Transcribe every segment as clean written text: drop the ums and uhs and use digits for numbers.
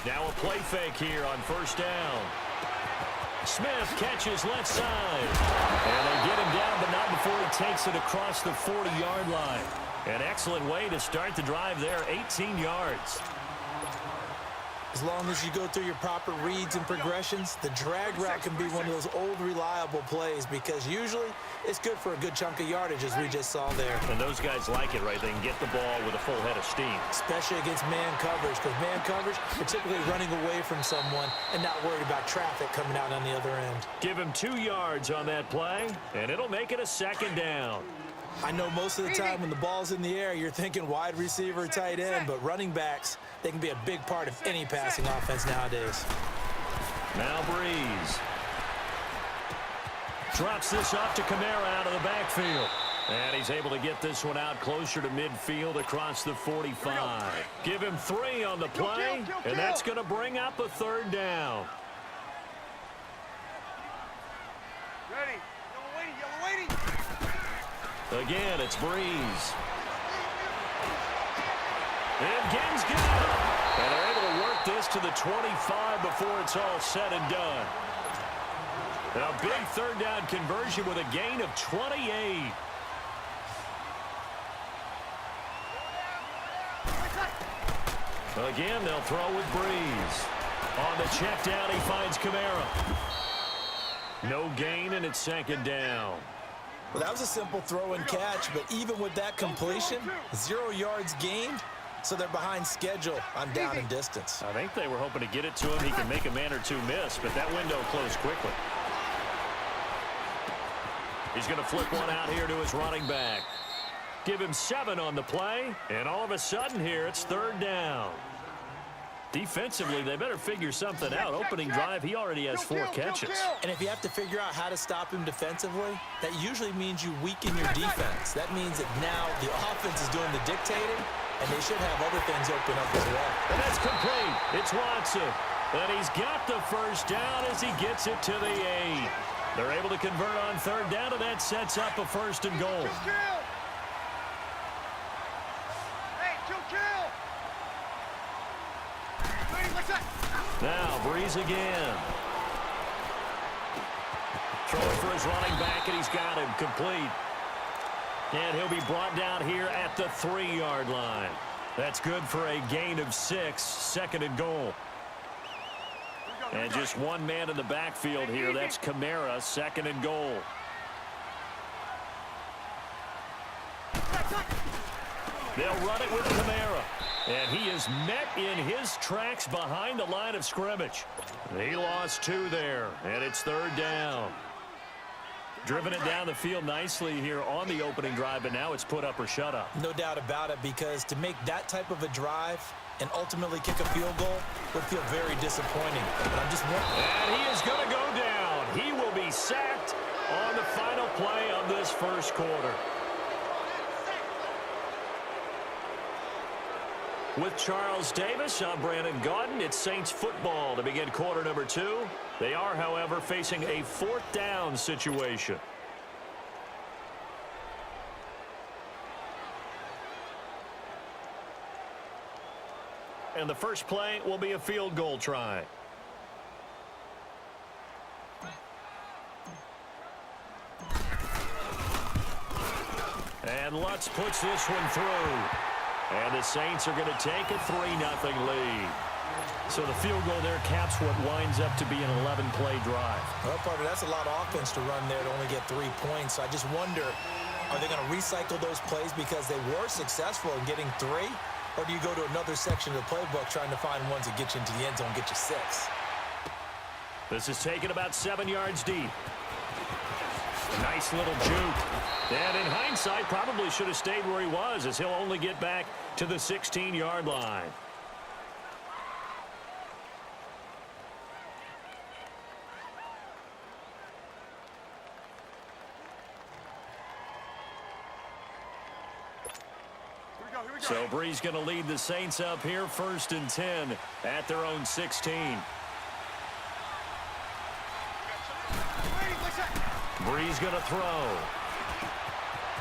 Now a play fake here on first down. Smith catches left side. And they get him down, but not before he takes it across the 40-yard line. An excellent way to start the drive there, 18 yards. As long as you go through your proper reads and progressions, the drag route can be one of those old reliable plays because usually it's good for a good chunk of yardage, as we just saw there. And those guys like it, right? They can get the ball with a full head of steam. Especially against man coverage, because man coverage, you're typically running away from someone and not worried about traffic coming out on the other end. Give him 2 yards on that play, and it'll make it a second down. I know most of the time when the ball's in the air, you're thinking wide receiver, tight end, but running backs, they can be a big part of any passing offense nowadays. Now Breeze. Drops this off to Kamara out of the backfield. And he's able to get this one out closer to midfield across the 45. Give him 3 on the play, and that's going to bring up a third down. Ready. Yellow waiting. Again, it's Breeze. And Gibbs got it. And they're able to work this to the 25 before it's all said and done. A big third down conversion with a gain of 28. Again, they'll throw with Breeze. On the check down, he finds Kamara. No gain, and it's second down. Well, that was a simple throw and catch, but even with that completion, 0 yards gained, so they're behind schedule on down and distance. I think they were hoping to get it to him. He can make a man or two miss, but that window closed quickly. He's going to flip one out here to his running back. Give him 7 on the play, and all of a sudden here it's third down. Defensively, they better figure something out. Opening drive, he already has 4 catches. And if you have to figure out how to stop him defensively, that usually means you weaken your defense. That means that now the offense is doing the dictating, and they should have other things open up as well. And that's complete. It's Watson. And he's got the first down as he gets it to the 8. They're able to convert on third down, and that sets up a first and goal. Now, Breeze again. Throwing for his running back, and he's got him complete. And he'll be brought down here at the 3-yard line. That's good for a gain of 6, second and goal. And just one man in the backfield here. That's Kamara, second and goal. They'll run it with Kamara. And he is met in his tracks behind the line of scrimmage. He lost 2 there, and it's third down. Driven it down the field nicely here on the opening drive, but now it's put up or shut up. No doubt about it, because to make that type of a drive and ultimately kick a field goal would feel very disappointing. But I'm just wondering. And he is going to go down. He will be sacked on the final play of this first quarter. With Charles Davis, I'm Brandon Gaudin. It's Saints football to begin quarter number 2. They are, however, facing a 4th down situation. And the first play will be a field goal try. And Lutz puts this one through. And the Saints are going to take a 3-0 lead. So the field goal there caps what winds up to be an 11-play drive. Well, partner, that's a lot of offense to run there to only get 3 points. So I just wonder, are they going to recycle those plays because they were successful in getting 3? Or do you go to another section of the playbook trying to find ones that get you into the end zone, get you 6? This is taken about 7 yards deep. Nice little juke. And in hindsight, probably should have stayed where he was, as he'll only get back to the 16-yard line. So Breeze going to lead the Saints up here, 1st and 10 at their own 16. Breeze going to throw.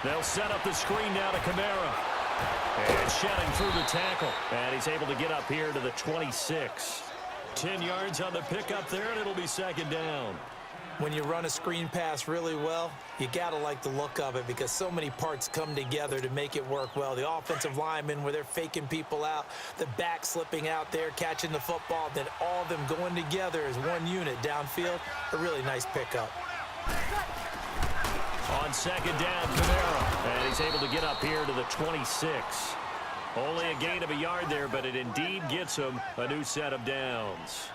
They'll set up the screen now to Kamara. And shedding through the tackle. And he's able to get up here to the 26. 10 yards on the pickup there, and it'll be second down. When you run a screen pass really well, you got to like the look of it because so many parts come together to make it work well. The offensive linemen, where they're faking people out, the back slipping out there, catching the football, then all of them going together as one unit downfield. A really nice pickup. On second down, Kamara. And he's able to get up here to the 26. Only a gain of a yard there, but it indeed gets him a new set of downs.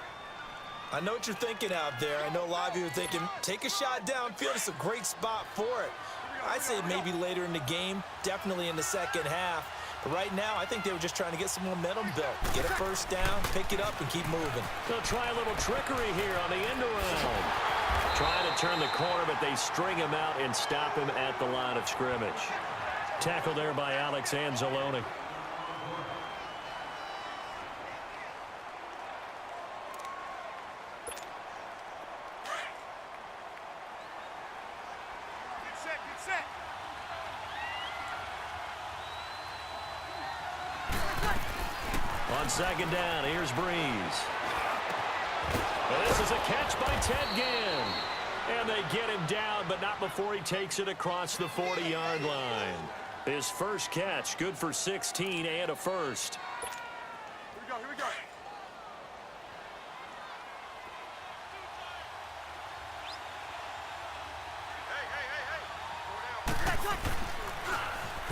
I know what you're thinking out there. I know a lot of you are thinking, take a shot downfield. It's a great spot for it. I'd say maybe later in the game, definitely in the second half. But right now, I think they were just trying to get some momentum built. Get a first down, pick it up, and keep moving. They'll try a little trickery here on the end around. Trying to turn the corner, but they string him out and stop him at the line of scrimmage. Tackle there by Alex Anzalone. On second down, here's Breeze. This is a catch by Ted Ginn. And they get him down, but not before he takes it across the 40-yard line. His first catch, good for 16 and a first. Here we go.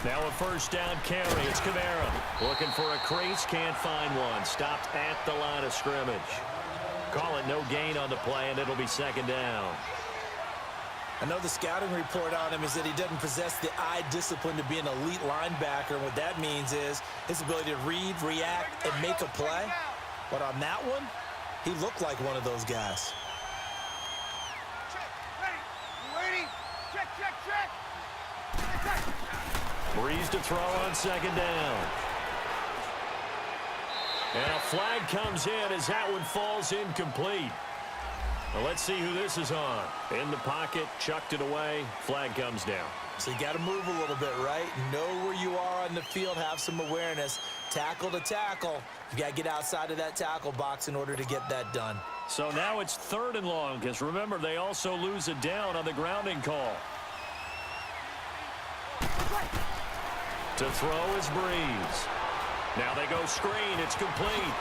Now a first down carry. It's Kamara. Looking for a crease, can't find one. Stopped at the line of scrimmage. Call it no gain on the play, and it'll be second down. I know the scouting report on him is that he doesn't possess the eye discipline to be an elite linebacker. And what that means is his ability to read, react, and make a play. But on that one, he looked like one of those guys. Check, ready, you waiting? Check. Breeze to throw on second down. And a flag comes in as that one falls incomplete. Well, let's see who this is on. In the pocket, chucked it away, flag comes down. So you got to move a little bit, right? Know where you are on the field, have some awareness. Tackle to tackle. You got to get outside of that tackle box in order to get that done. So now it's third and long, because remember, they also lose a down on the grounding call. To throw is Breeze. Now they go screen. It's complete.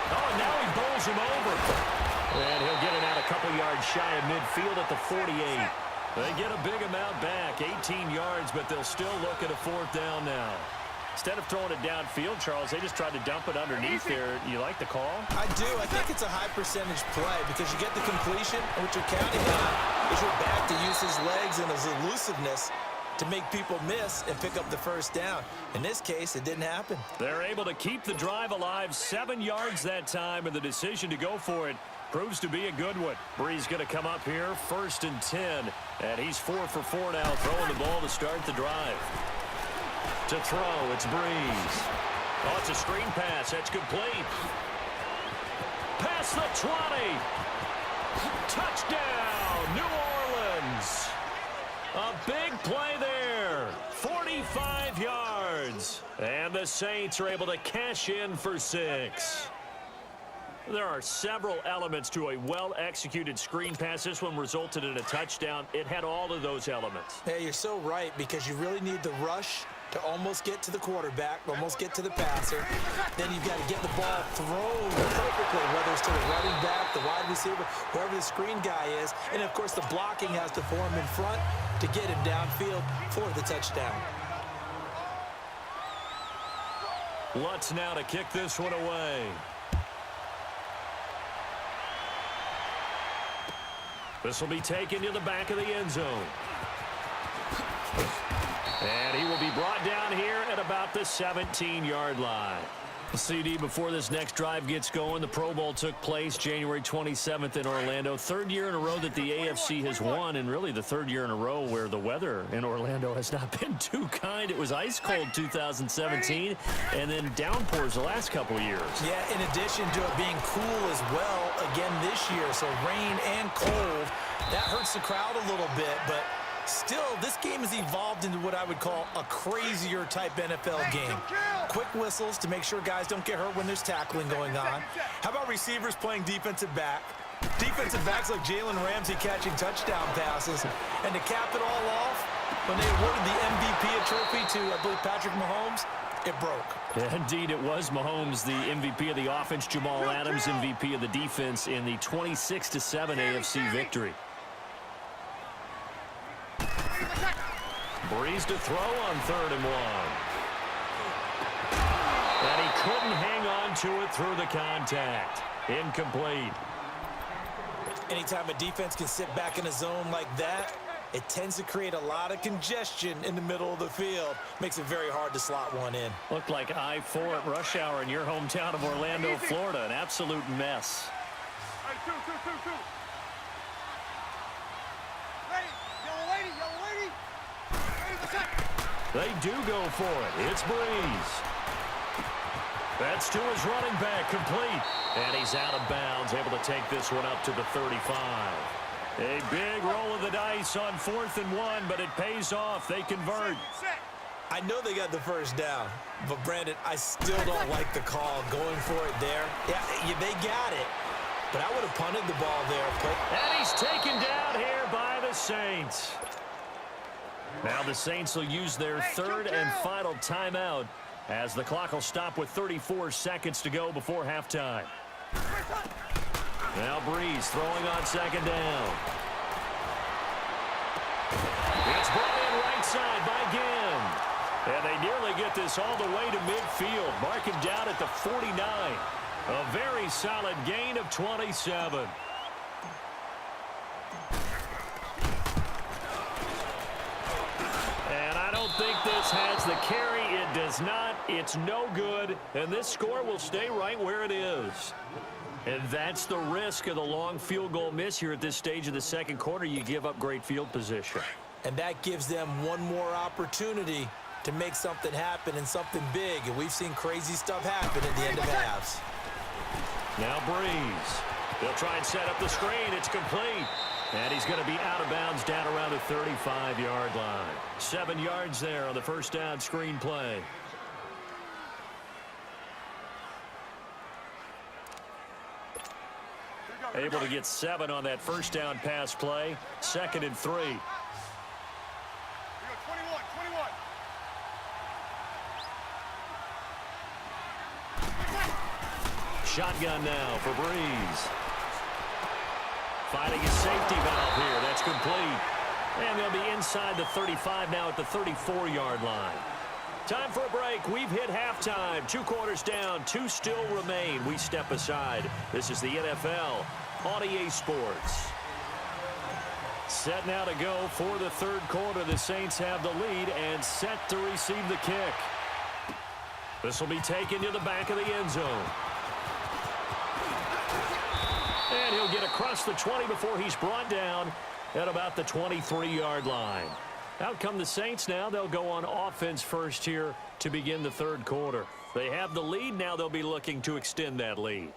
Oh, and now he bowls him over. And he'll get it out a couple yards shy of midfield at the 48. They get a big amount back, 18 yards, but they'll still look at a fourth down now. Instead of throwing it downfield, Charles, they just tried to dump it underneath there. You like the call? I do. I think it's a high percentage play because you get the completion, and what you're counting on is your back to use his legs and his elusiveness to make people miss and pick up the first down. In this case, it didn't happen. They're able to keep the drive alive, 7 yards that time, and the decision to go for it proves to be a good one. Breeze going to come up here, 1st and 10, and he's 4 for 4 now, throwing the ball to start the drive. To throw, it's Breeze. Oh, it's a screen pass. That's complete. Past the 20. Touchdown, New Orleans. A big play there. 45 yards. And the Saints are able to cash in for 6. There are several elements to a well-executed screen pass. This one resulted in a touchdown. It had all of those elements. Hey, you're so right, because you really need the rush to almost get to the quarterback, almost get to the passer. Then you've got to get the ball thrown perfectly, whether it's to the running back, the wide receiver, whoever the screen guy is. And, of course, the blocking has to form in front to get him downfield for the touchdown. Lutz now to kick this one away. This will be taken to the back of the end zone. And he will be brought down here at about the 17-yard line. CD, before this next drive gets going, the Pro Bowl took place January 27th in Orlando. 3rd year in a row that the AFC has won, and really the 3rd year in a row where the weather in Orlando has not been too kind. It was ice cold 2017, and then downpours the last couple of years. Yeah, in addition to it being cool as well again this year, so rain and cold, that hurts the crowd a little bit, but Still, this game has evolved into what I would call a crazier type NFL game. Quick whistles to make sure guys don't get hurt when there's tackling going on. How about receivers playing defensive back? Defensive backs like Jalen Ramsey catching touchdown passes. And to cap it all off, when they awarded the MVP trophy to, I believe, Patrick Mahomes, it broke. Yeah, indeed, it was Mahomes, the MVP of the offense, Jamal Adams, MVP of the defense in the 26-7 AFC victory. Breeze to throw on 3rd and 1. And he couldn't hang on to it through the contact. Incomplete. Anytime a defense can sit back in a zone like that, it tends to create a lot of congestion in the middle of the field. Makes it very hard to slot one in. Looked like I-4 at rush hour in your hometown of Orlando, Florida. An absolute mess. Hey, two. Ready, yellow lady. Ready for set. They do go for it. It's Breeze. That's to his running back, complete. And he's out of bounds, able to take this one up to the 35. A big roll of the dice on 4th and 1, but it pays off. They convert. Set. I know they got the first down, but Brandon, I still don't like the call going for it there. Yeah, they got it, but I would have punted the ball there. And he's taken down here by the Saints. Now the Saints will use their 3rd and final timeout as the clock will stop with 34 seconds to go before halftime. Now Breeze throwing on 2nd down. It's brought in right side by Ginn. And they nearly get this all the way to midfield. Mark him down at the 49. A very solid gain of 27. And I don't think this has the carry. It does not. It's no good. And this score will stay right where it is. And that's the risk of the long field goal miss here at this stage of the 2nd quarter. You give up great field position. And that gives them one more opportunity to make something happen and something big. And we've seen crazy stuff happen at the end of halves. Now Breeze. They'll try and set up the screen. It's complete. And he's going to be out of bounds down around the 35-yard line. 7 yards there on the first down screen play. Able to get 7 on that first down pass play. 2nd and 3. We go 21. Shotgun now for Breeze. Finding his safety valve here. That's complete. And they'll be inside the 35 now at the 34-yard line. Time for a break. We've hit halftime. 2 quarters down. 2 still remain. We step aside. This is the NFL on EA Sports. Set now to go for the 3rd quarter. The Saints have the lead and set to receive the kick. This will be taken to the back of the end zone. And he'll get across the 20 before he's brought down at about the 23-yard line. Out come the Saints now. They'll go on offense first here to begin the 3rd quarter. They have the lead. Now they'll be looking to extend that lead.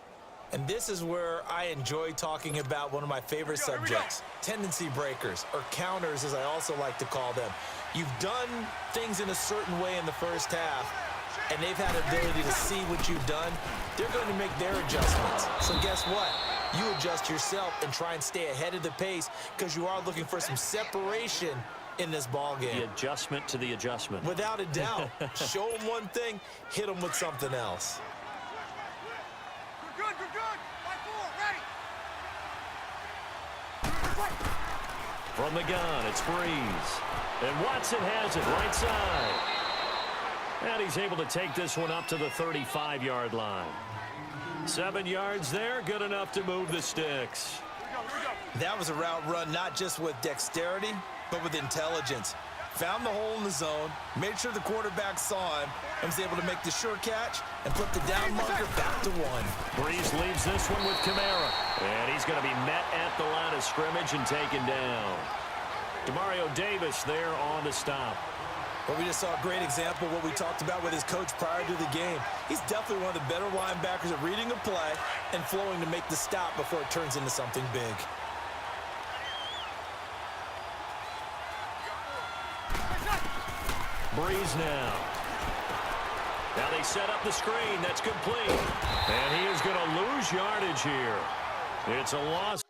And this is where I enjoy talking about one of my favorite subjects, tendency breakers, or counters as I also like to call them. You've done things in a certain way in the first half, and they've had the ability to see what you've done. They're going to make their adjustments. So guess what? You adjust yourself and try and stay ahead of the pace because you are looking for some separation in this ball game. The adjustment to the adjustment. Without a doubt. Show them one thing, hit them with something else. Good. Right forward, ready. From the gun, it's Breeze. And Watson has it right side. And he's able to take this one up to the 35-yard line. 7 yards there, good enough to move the sticks. Here we go. That was a route run not just with dexterity, but with intelligence. Found the hole in the zone, made sure the quarterback saw him, and was able to make the sure catch and put the down marker back to 1. Breeze leaves this one with Kamara. And he's going to be met at the line of scrimmage and taken down. Demario Davis there on the stop. But we just saw a great example of what we talked about with his coach prior to the game. He's definitely one of the better linebackers at reading a play and flowing to make the stop before it turns into something big. Breeze now. Now they set up the screen. That's complete. And he is going to lose yardage here. It's a loss.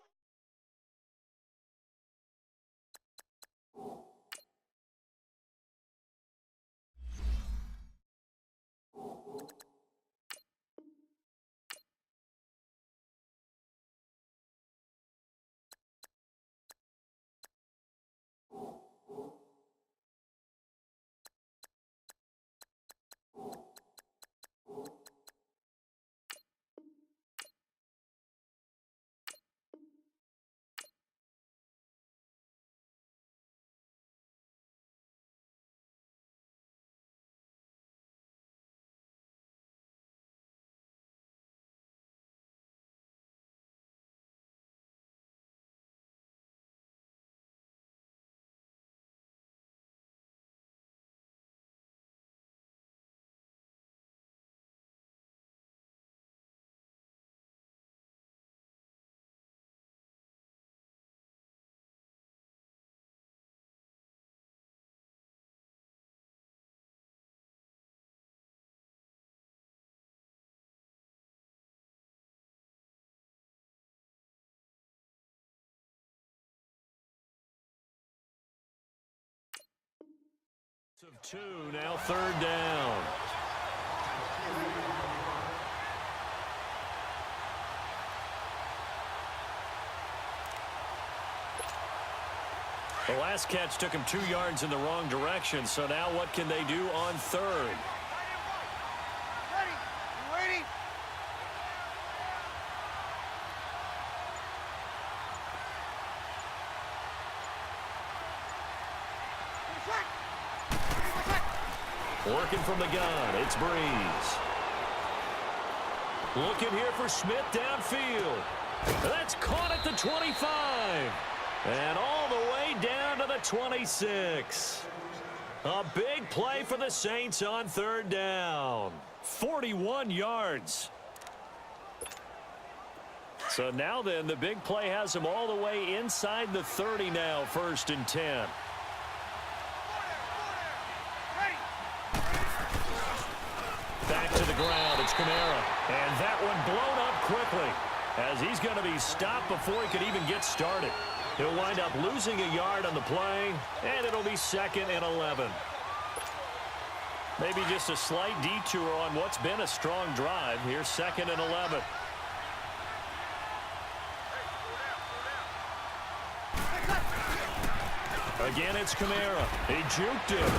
Of 2, now 3rd down. The last catch took him 2 yards in the wrong direction, so now what can they do on 3rd? Ready? You ready? Working from the gun, it's Breeze. Looking here for Smith downfield. That's caught at the 25. And all the way down to the 26. A big play for the Saints on 3rd down. 41 yards. So now then, the big play has them all the way inside the 30 now, 1st and 10. Back to the ground, it's Kamara. And that one blown up quickly as he's going to be stopped before he could even get started. He'll wind up losing a yard on the play, and it'll be 2nd and 11. Maybe just a slight detour on what's been a strong drive. Here's 2nd and 11. Again, it's Kamara. He juked him.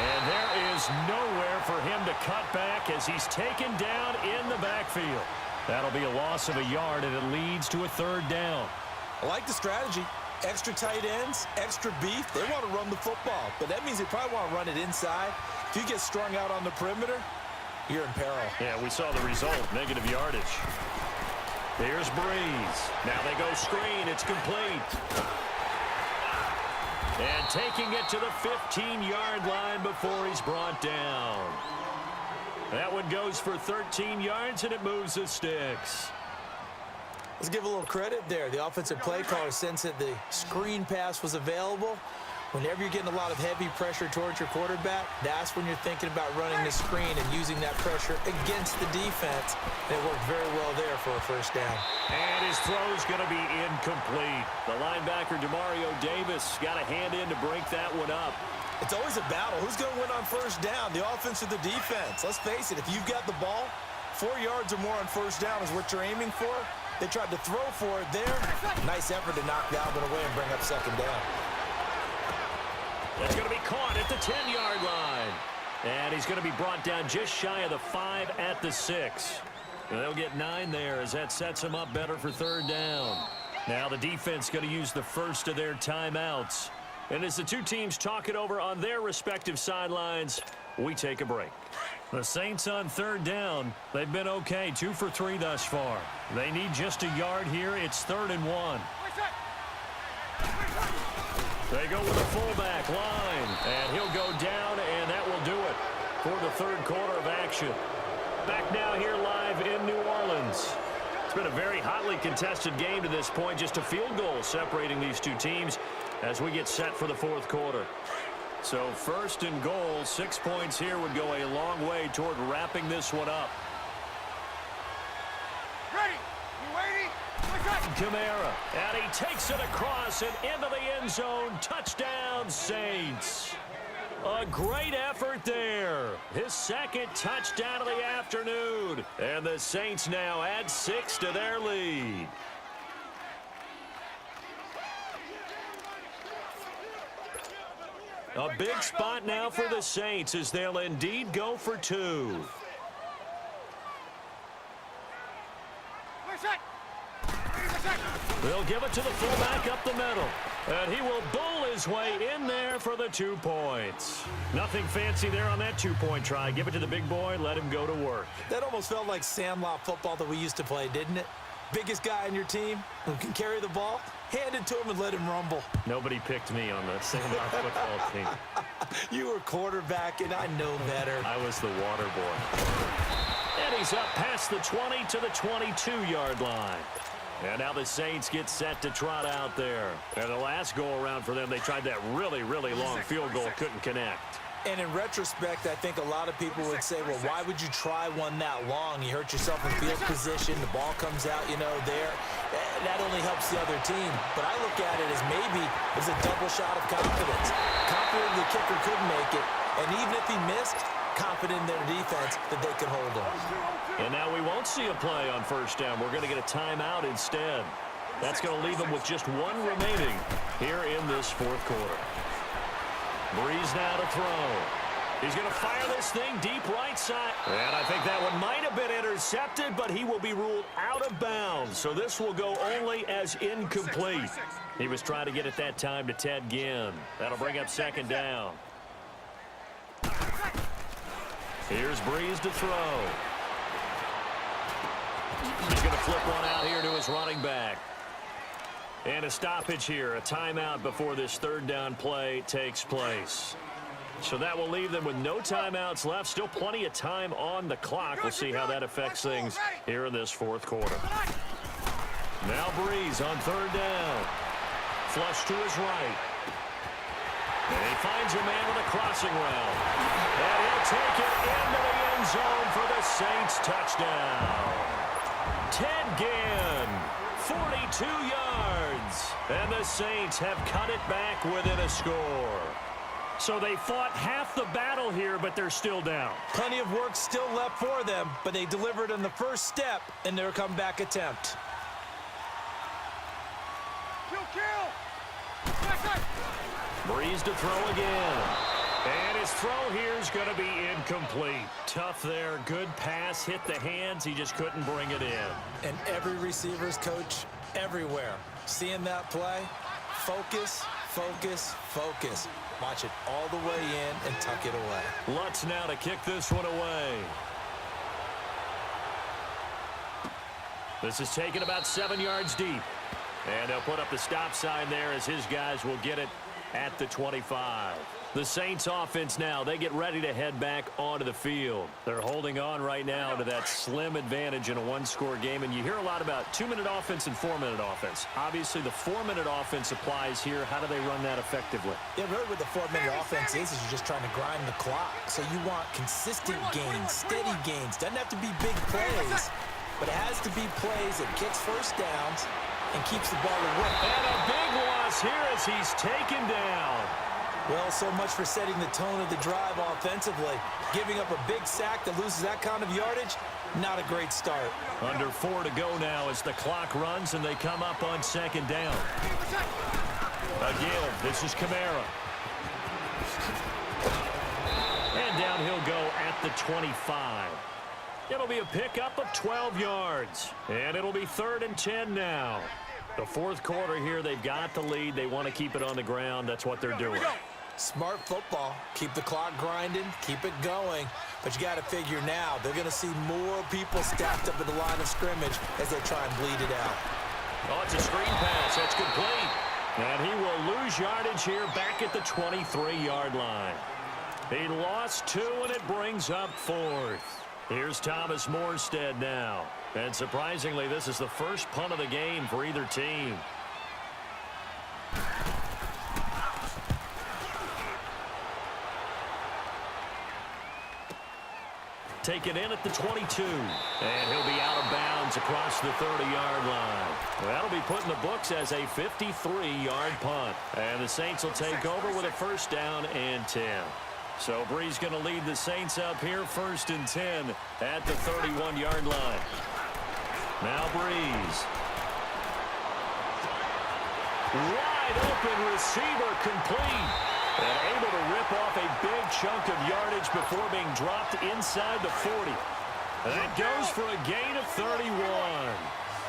And there is nowhere for him to cut back as he's taken down in the backfield. That'll be a loss of a yard, and it leads to a 3rd down. I like the strategy. Extra tight ends, extra beef. They want to run the football, but that means they probably want to run it inside. If you get strung out on the perimeter, you're in peril. Yeah, we saw the result, negative yardage. Here's Breeze. Now they go screen. It's complete. And taking it to the 15-yard line before he's brought down. That one goes for 13 yards, and it moves the sticks. Let's give a little credit there. The offensive play caller sensed that the screen pass was available. Whenever you're getting a lot of heavy pressure towards your quarterback, that's when you're thinking about running the screen and using that pressure against the defense. And it worked very well there for a 1st down. And his throw's going to be incomplete. The linebacker, Demario Davis, got a hand in to break that one up. It's always a battle. Who's going to win on 1st down, the offense or the defense? Let's face it, if you've got the ball, 4 yards or more on 1st down is what you're aiming for. They tried to throw for it there. Nice effort to knock Dalvin away and bring up 2nd down. That's going to be caught at the 10-yard line. And he's going to be brought down just shy of the 5 at the 6. And they'll get 9 there as that sets them up better for 3rd down. Now the defense going to use the first of their timeouts. And as the two teams talk it over on their respective sidelines, we take a break. The Saints on 3rd down. They've been okay, 2 for 3 thus far. They need just a yard here. It's 3rd and 1. They go with a fullback line, and he'll go down, and that will do it for the 3rd quarter of action. Back now here live in New Orleans. It's been a very hotly contested game to this point, just a field goal separating these two teams as we get set for the 4th quarter. So first and goal, 6 points here would go a long way toward wrapping this one up. Ready? You waiting? Kamara, and he takes it across and into the end zone. Touchdown, Saints. A great effort there. His second touchdown of the afternoon. And the Saints now add 6 to their lead. A big spot now for the Saints as they'll indeed go for 2. They'll give it to the fullback up the middle. And he will bull his way in there for the 2 points. Nothing fancy there on that 2-point try. Give it to the big boy, let him go to work. That almost felt like sandlot football that we used to play, didn't it? Biggest guy on your team who can carry the ball, hand it to him and let him rumble. Nobody picked me on the sandlot football team. You were quarterback, and I know better. I was the water boy. And he's up past the 20 to the 22-yard line. And now the Saints get set to trot out there. And the last go-around for them, they tried that really, really long field goal, couldn't connect. And in retrospect, I think a lot of people would say, well, why would you try one that long? You hurt yourself in field position. The ball comes out, there. That only helps the other team. But I look at it as maybe it was a double shot of confidence. Confident the kicker could make it. And even if he missed, confident in their defense that they could hold him. And now we won't see a play on first down. We're going to get a timeout instead. That's going to leave them with just 1 remaining here in this fourth quarter. Breeze now to throw. He's going to fire this thing deep right side. And I think that one might have been intercepted, but he will be ruled out of bounds. So this will go only as incomplete. He was trying to get it that time to Ted Ginn. That'll bring up second down. Here's Breeze to throw. He's going to flip one out here to his running back. And a stoppage here, a timeout before this third down play takes place. So that will leave them with no timeouts left. Still plenty of time on the clock. We'll see how that affects things here in this fourth quarter. Now Breeze on third down. Flush to his right. And he finds a man with a crossing route. And he'll take it into the end zone for the Saints touchdown. Ted Ginn, 42 yards. And the Saints have cut it back within a score. So they fought half the battle here, but they're still down. Plenty of work still left for them, but they delivered on the first step in their comeback attempt. Breeze to throw again. And his throw here is going to be incomplete. Tough there. Good pass. Hit the hands. He just couldn't bring it in. And every receiver's coach everywhere. Seeing that play, focus, focus, focus. Watch it all the way in and tuck it away. Lutz now to kick this one away. This is taken about 7 yards deep. And they'll put up the stop sign there as his guys will get it at the 25. The Saints offense now, they get ready to head back onto the field. They're holding on right now to that slim advantage in a one-score game, and you hear a lot about 2-minute offense and 4-minute offense. Obviously, the 4-minute offense applies here. How do they run that effectively? Yeah, really what the 4-minute offense is you're just trying to grind the clock. So you want consistent gains, steady gains. Doesn't have to be big plays, but it has to be plays that gets first downs and keeps the ball away. And a big loss here as he's taken down. Well, so much for setting the tone of the drive offensively. Giving up a big sack that loses that kind of yardage, not a great start. Under 4 to go now as the clock runs and they come up on second down. Again, this is Kamara. And down he'll go at the 25. It'll be a pickup of 12 yards. And it'll be 3rd and 10 now. The fourth quarter here, they've got the lead. They want to keep it on the ground. That's what they're doing. Smart football. Keep the clock grinding. Keep it going. But you got to figure now, they're going to see more people stacked up at the line of scrimmage as they try and bleed it out. Oh, it's a screen pass. That's complete. And he will lose yardage here back at the 23-yard line. He lost 2, and it brings up 4th. Here's Thomas Morstead now. And surprisingly, this is the first punt of the game for either team. Taken in at the 22. And he'll be out of bounds across the 30-yard line. That'll be put in the books as a 53-yard punt. And the Saints will take over with a first down and 10. So Bree's going to lead the Saints up here, 1st and 10 at the 31-yard line. Now Breeze. Wide open receiver, complete. And able to rip off a big chunk of yardage before being dropped inside the 40. And that goes for a gain of 31.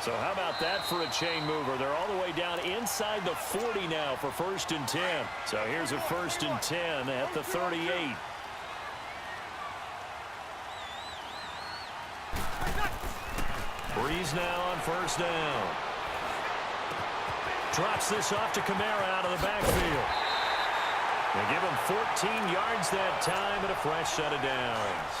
So how about that for a chain mover? They're all the way down inside the 40 now for 1st and 10. So here's a 1st and 10 at the 38. Breeze now on 1st down. Drops this off to Kamara out of the backfield. They give him 14 yards that time and a fresh set of downs.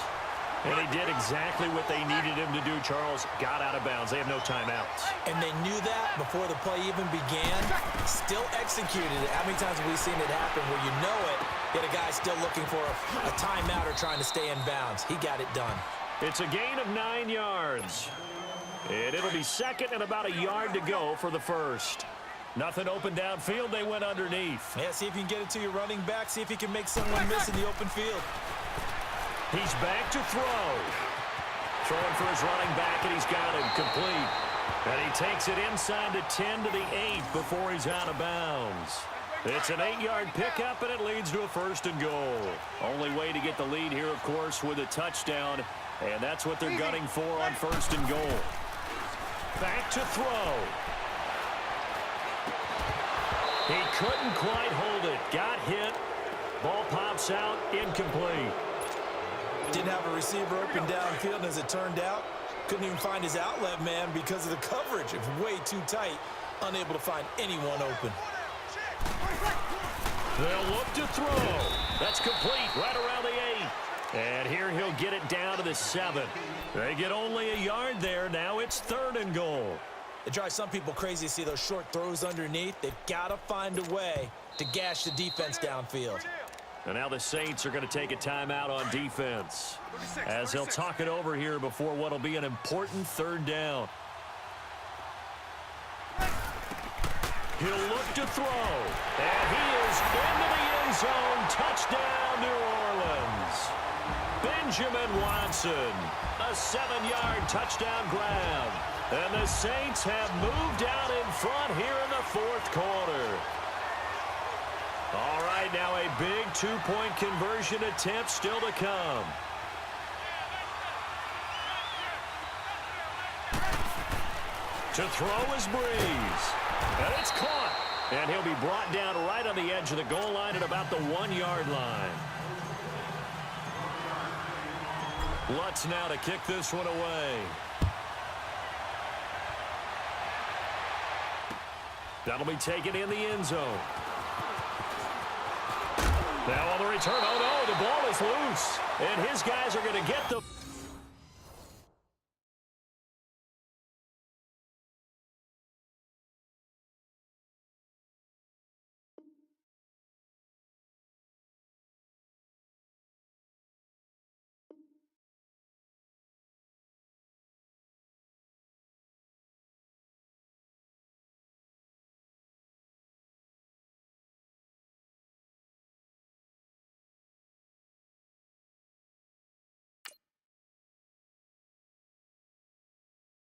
And he did exactly what they needed him to do, Charles. Got out of bounds. They have no timeouts. And they knew that before the play even began. Still executed it. How many times have we seen it happen where you know it, yet a guy still looking for a timeout or trying to stay in bounds? He got it done. It's a gain of 9 yards. And it'll be 2nd and about a yard to go for the first. Nothing open downfield. They went underneath. Yeah, see if you can get it to your running back. See if you can make someone miss in the open field. He's back to throw. Throwing for his running back, and he's got him complete. And he takes it inside the 10 to the 8 before he's out of bounds. It's an 8-yard pickup, and it leads to a 1st and goal. Only way to get the lead here, of course, with a touchdown. And that's what they're gunning for on 1st and goal. Back to throw. He couldn't quite hold it. Got hit. Ball pops out. Incomplete. Didn't have a receiver open downfield, and as it turned out, couldn't even find his outlet man because of the coverage. It was way too tight. Unable to find anyone open. They'll look to throw. That's complete right around the 8. And here he'll get it down to the 7. They get only a yard there. Now it's 3rd and goal. It drives some people crazy to see those short throws underneath. They've got to find a way to gash the defense downfield. And now the Saints are going to take a timeout on defense as they'll talk it over here before what will be an important 3rd down. He'll look to throw. And he is into the end zone. Touchdown, New Orleans. Benjamin Watson. A 7-yard touchdown grab. And the Saints have moved out in front here in the 4th quarter. All right, now a big 2-point conversion attempt still to come. To throw is Breeze. And it's caught. And he'll be brought down right on the edge of the goal line at about the 1-yard line. Lutz now to kick this one away. That'll be taken in the end zone. Now on the return, oh no, the ball is loose. And his guys are going to get the